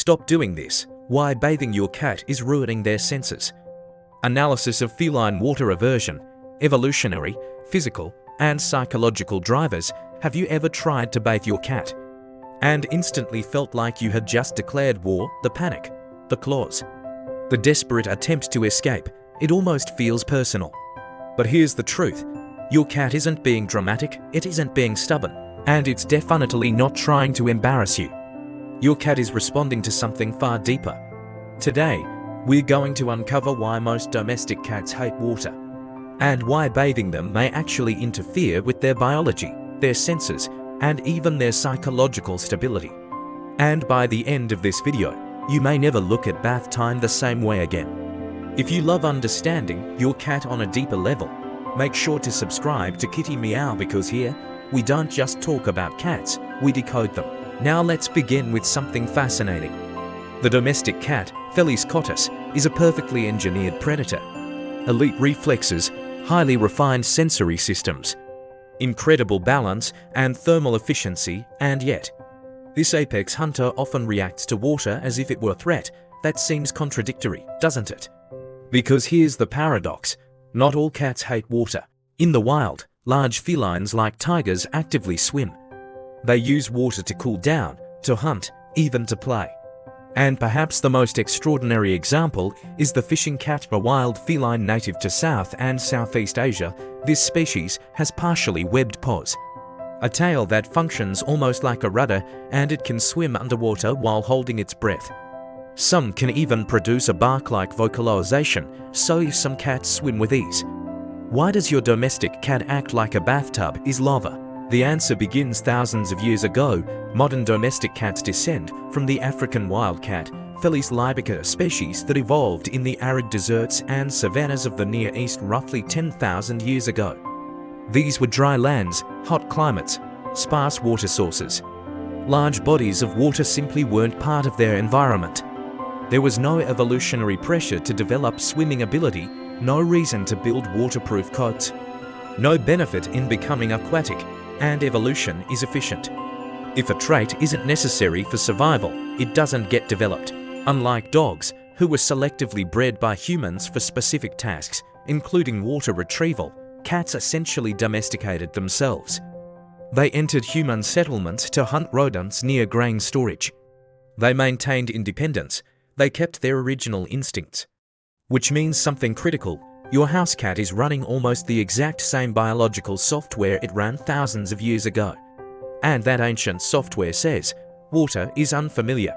Stop doing this. Why bathing your cat is ruining their senses. Analysis of feline water aversion, evolutionary, physical, and psychological drivers. Have you ever tried to bathe your cat and instantly felt like you had just declared war? The panic, the claws, the desperate attempt to escape. It almost feels personal. But here's the truth. Your cat isn't being dramatic, it isn't being stubborn, and it's definitely not trying to embarrass you. Your cat is responding to something far deeper. Today, we're going to uncover why most domestic cats hate water, and why bathing them may actually interfere with their biology, their senses, and even their psychological stability. And by the end of this video, you may never look at bath time the same way again. If you love understanding your cat on a deeper level, make sure to subscribe to Kitty Meow, because here, we don't just talk about cats, we decode them. Now let's begin with something fascinating. The domestic cat, Felis cottus, is a perfectly engineered predator. Elite reflexes, highly refined sensory systems, incredible balance and thermal efficiency, and yet, this apex hunter often reacts to water as if it were a threat. That seems contradictory, doesn't it? Because here's the paradox. Not all cats hate water. In the wild, large felines like tigers actively swim. They use water to cool down, to hunt, even to play. And perhaps the most extraordinary example is the fishing cat, a wild feline native to South and Southeast Asia. This species has partially webbed paws, a tail that functions almost like a rudder, and it can swim underwater while holding its breath. Some can even produce a bark-like vocalization, so some cats swim with ease. Why does your domestic cat act like a bathtub is lava? The answer begins thousands of years ago. Modern domestic cats descend from the African wildcat, Felis libica, a species that evolved in the arid deserts and savannas of the Near East roughly 10,000 years ago. These were dry lands, hot climates, sparse water sources. Large bodies of water simply weren't part of their environment. There was no evolutionary pressure to develop swimming ability, no reason to build waterproof coats, no benefit in becoming aquatic, and evolution is efficient. If a trait isn't necessary for survival, it doesn't get developed. Unlike dogs, who were selectively bred by humans for specific tasks, including water retrieval, cats essentially domesticated themselves. They entered human settlements to hunt rodents near grain storage. They maintained independence. They kept their original instincts. Which means something critical. Your house cat is running almost the exact same biological software it ran thousands of years ago. And that ancient software says, water is unfamiliar.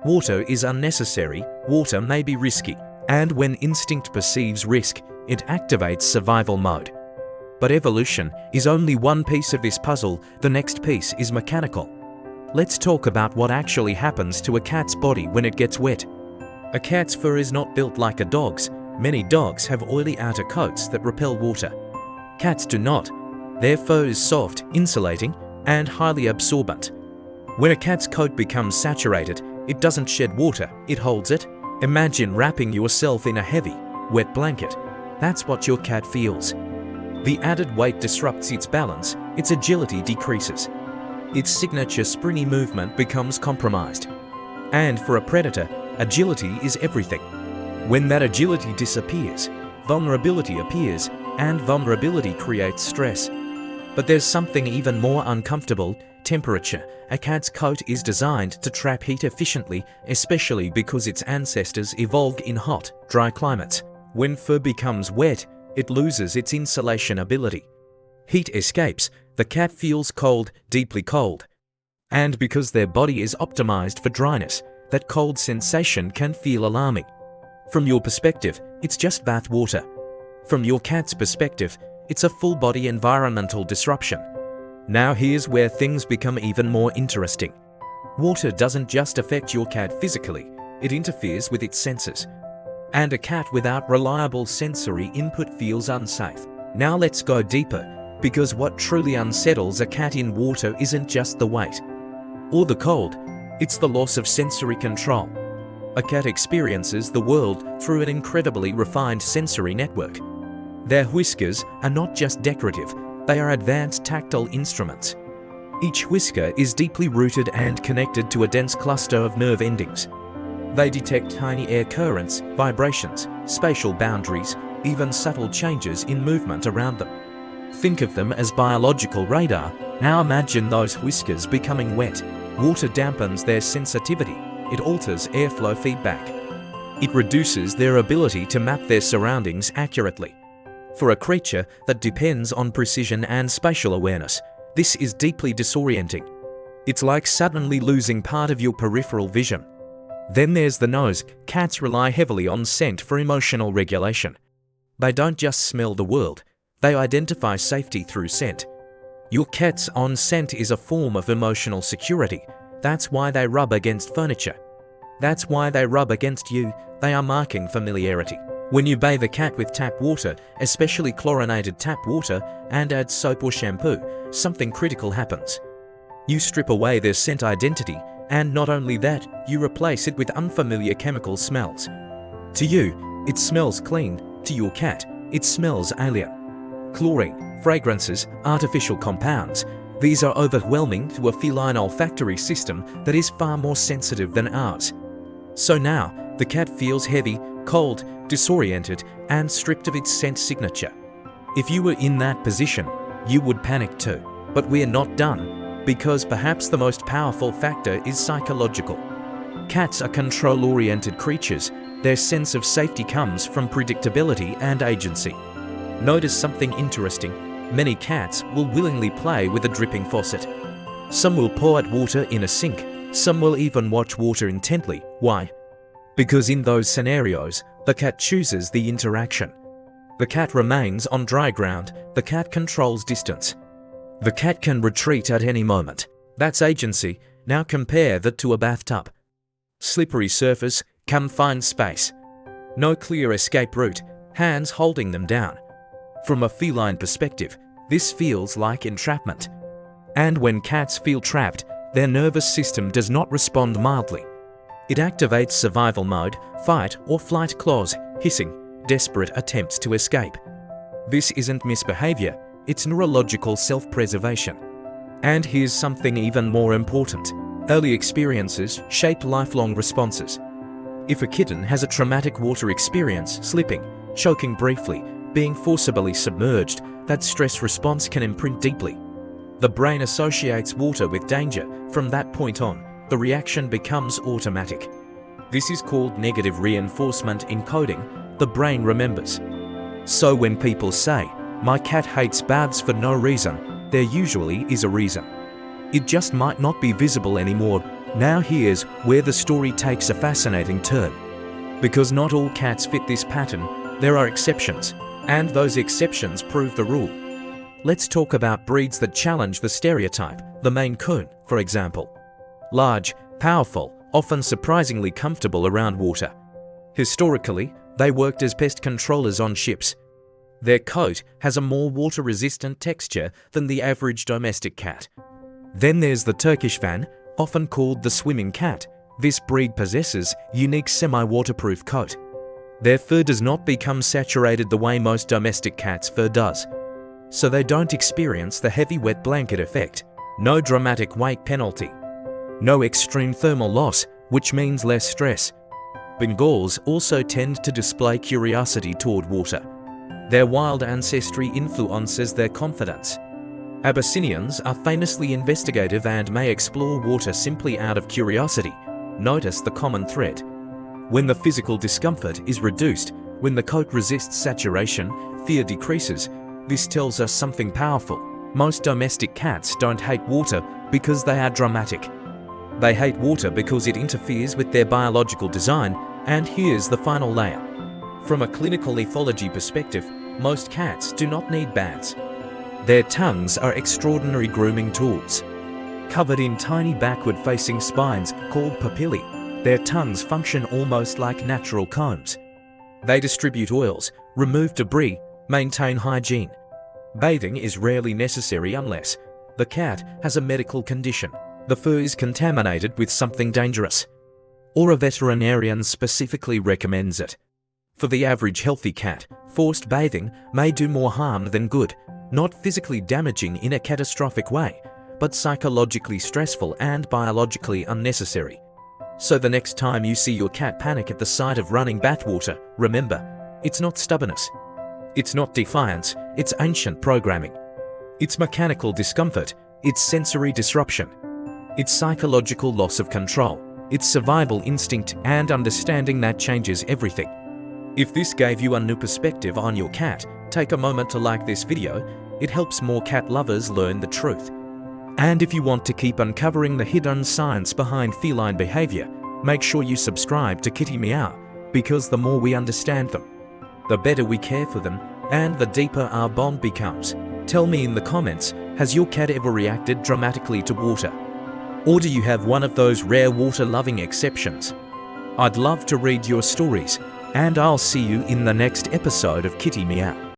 Water is unnecessary, water may be risky. And when instinct perceives risk, it activates survival mode. But evolution is only one piece of this puzzle. The next piece is mechanical. Let's talk about what actually happens to a cat's body when it gets wet. A cat's fur is not built like a dog's. Many dogs have oily outer coats that repel water. Cats do not. Their fur is soft, insulating, and highly absorbent. When a cat's coat becomes saturated, it doesn't shed water, it holds it. Imagine wrapping yourself in a heavy, wet blanket. That's what your cat feels. The added weight disrupts its balance, its agility decreases. Its signature springy movement becomes compromised. And for a predator, agility is everything. When that agility disappears, vulnerability appears, and vulnerability creates stress. But there's something even more uncomfortable: temperature. A cat's coat is designed to trap heat efficiently, especially because its ancestors evolved in hot, dry climates. When fur becomes wet, it loses its insulation ability. Heat escapes, the cat feels cold, deeply cold. And because their body is optimized for dryness, that cold sensation can feel alarming. From your perspective, it's just bath water. From your cat's perspective, it's a full-body environmental disruption. Now here's where things become even more interesting. Water doesn't just affect your cat physically, it interferes with its senses. And a cat without reliable sensory input feels unsafe. Now let's go deeper, because what truly unsettles a cat in water isn't just the weight or the cold, it's the loss of sensory control. A cat experiences the world through an incredibly refined sensory network. Their whiskers are not just decorative, they are advanced tactile instruments. Each whisker is deeply rooted and connected to a dense cluster of nerve endings. They detect tiny air currents, vibrations, spatial boundaries, even subtle changes in movement around them. Think of them as biological radar. Now imagine those whiskers becoming wet. Water dampens their sensitivity. It alters airflow feedback. It reduces their ability to map their surroundings accurately. For a creature that depends on precision and spatial awareness, this is deeply disorienting. It's like suddenly losing part of your peripheral vision. Then there's the nose. Cats rely heavily on scent for emotional regulation. They don't just smell the world, they identify safety through scent. Your cat's own scent is a form of emotional security. That's why they rub against furniture. That's why they rub against you. They are marking familiarity. When you bathe a cat with tap water, especially chlorinated tap water, and add soap or shampoo, something critical happens. You strip away their scent identity, and not only that, you replace it with unfamiliar chemical smells. To you, it smells clean. To your cat, it smells alien. Chlorine, fragrances, artificial compounds, these are overwhelming to a feline olfactory system that is far more sensitive than ours. So now, the cat feels heavy, cold, disoriented, and stripped of its scent signature. If you were in that position, you would panic too. But we're not done, because perhaps the most powerful factor is psychological. Cats are control-oriented creatures. Their sense of safety comes from predictability and agency. Notice something interesting. Many cats will willingly play with a dripping faucet. Some will pour out water in a sink. Some will even watch water intently. Why? Because in those scenarios, the cat chooses the interaction. The cat remains on dry ground. The cat controls distance. The cat can retreat at any moment. That's agency. Now compare that to a bathtub. Slippery surface, confined space. No clear escape route, hands holding them down. From a feline perspective, this feels like entrapment. And when cats feel trapped, their nervous system does not respond mildly. It activates survival mode, fight or flight clause, hissing, desperate attempts to escape. This isn't misbehavior, it's neurological self-preservation. And here's something even more important. Early experiences shape lifelong responses. If a kitten has a traumatic water experience, slipping, choking briefly, being forcibly submerged, that stress response can imprint deeply. The brain associates water with danger. From that point on, the reaction becomes automatic. This is called negative reinforcement encoding. The brain remembers. So when people say, "My cat hates baths for no reason," there usually is a reason. It just might not be visible anymore. Now here's where the story takes a fascinating turn. Because not all cats fit this pattern, there are exceptions. And those exceptions prove the rule. Let's talk about breeds that challenge the stereotype. The Maine Coon, for example. Large, powerful, often surprisingly comfortable around water. Historically, they worked as pest controllers on ships. Their coat has a more water-resistant texture than the average domestic cat. Then there's the Turkish fan, often called the swimming cat. This breed possesses unique semi-waterproof coat. Their fur does not become saturated the way most domestic cats' fur does. So they don't experience the heavy wet blanket effect. No dramatic weight penalty. No extreme thermal loss, which means less stress. Bengals also tend to display curiosity toward water. Their wild ancestry influences their confidence. Abyssinians are famously investigative and may explore water simply out of curiosity. Notice the common thread. When the physical discomfort is reduced, when the coat resists saturation, fear decreases. This tells us something powerful. Most domestic cats don't hate water because they are dramatic. They hate water because it interferes with their biological design. And here's the final layer. From a clinical ethology perspective, most cats do not need baths. Their tongues are extraordinary grooming tools. Covered in tiny backward-facing spines called papillae, their tongues function almost like natural combs. They distribute oils, remove debris, maintain hygiene. Bathing is rarely necessary unless the cat has a medical condition, the fur is contaminated with something dangerous, or a veterinarian specifically recommends it. For the average healthy cat, forced bathing may do more harm than good, not physically damaging in a catastrophic way, but psychologically stressful and biologically unnecessary. So the next time you see your cat panic at the sight of running bathwater, remember, it's not stubbornness. It's not defiance, it's ancient programming. It's mechanical discomfort, it's sensory disruption. It's psychological loss of control. It's survival instinct and understanding that changes everything. If this gave you a new perspective on your cat, take a moment to like this video. It helps more cat lovers learn the truth. And if you want to keep uncovering the hidden science behind feline behavior, make sure you subscribe to Kitty Meow, because the more we understand them, the better we care for them, and the deeper our bond becomes. Tell me in the comments, has your cat ever reacted dramatically to water? Or do you have one of those rare water-loving exceptions? I'd love to read your stories, and I'll see you in the next episode of Kitty Meow.